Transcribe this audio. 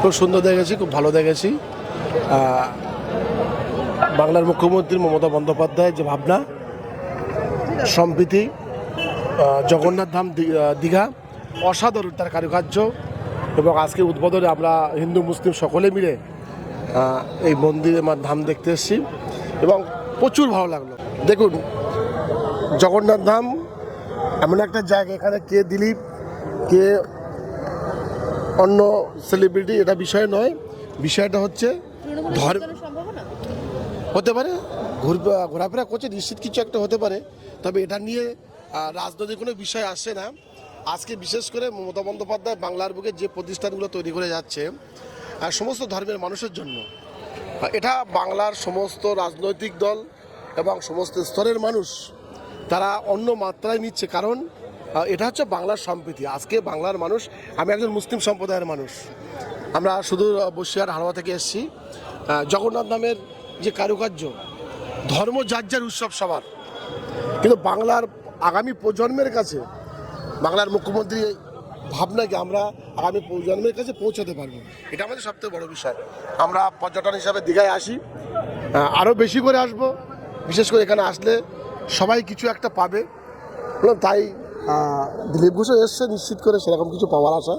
খুব সুন্দর দেখেছি, খুব ভালো দেখেছি। বাংলার মুখ্যমন্ত্রী মমতা বন্দ্যোপাধ্যায়ের যে ভাবনা, সম্প্রীতি, জগন্নাথ ধাম দীঘা অসাধারণ তার কারুকার্য, এবং আজকে উদ্বোধনে আমরা হিন্দু মুসলিম সকলে মিলে এই মন্দিরে ধাম দেখতে এসেছি এবং প্রচুর ভালো লাগলো। দেখুন, জগন্নাথ ধাম এমন একটা জায়গা, এখানে কে দিলীপ কে অন্য সেলিব্রিটি এটা বিষয় নয়, বিষয়টা হচ্ছে ধর্ম হতে পারে, ঘোরাফেরা করছে, নিশ্চিত কিছু একটা হতে পারে, তবে এটা নিয়ে রাজনৈতিক কোনো বিষয় আসছে না। আজকে বিশেষ করে মমতা বন্দ্যোপাধ্যায় বাংলার বুকে যে প্রতিষ্ঠানগুলো তৈরি করে যাচ্ছে সমস্ত ধর্মের মানুষের জন্য, এটা বাংলার সমস্ত রাজনৈতিক দল এবং সমস্ত স্তরের মানুষ তারা অন্য মাত্রায় নিচ্ছে, কারণ এটা হচ্ছে বাংলার সম্প্রীতি। আজকে বাংলার মানুষ, আমি একজন মুসলিম সম্প্রদায়ের মানুষ, আমরা শুধু বসিরহাট হালুয়া থেকে এসেছি। জগন্নাথ ধামের যে কারুকার্য, ধর্ম যার যার উৎসব সবার, কিন্তু বাংলার আগামী প্রজন্মের কাছে বাংলার মুখ্যমন্ত্রী ভাবনাকে আমরা আগামী প্রজন্মের কাছে পৌঁছাতে পারবো, এটা আমাদের সবথেকে বড় বিষয়। আমরা পর্যটন হিসাবে দীঘায় আসি, আরও বেশি করে আসব, বিশেষ করে এখানে আসলে সবাই কিছু একটা পাবে, তাই দিলীপ ঘোষও এসছে নিশ্চিত করে সেরকম কিছু পাওয়ার আশা।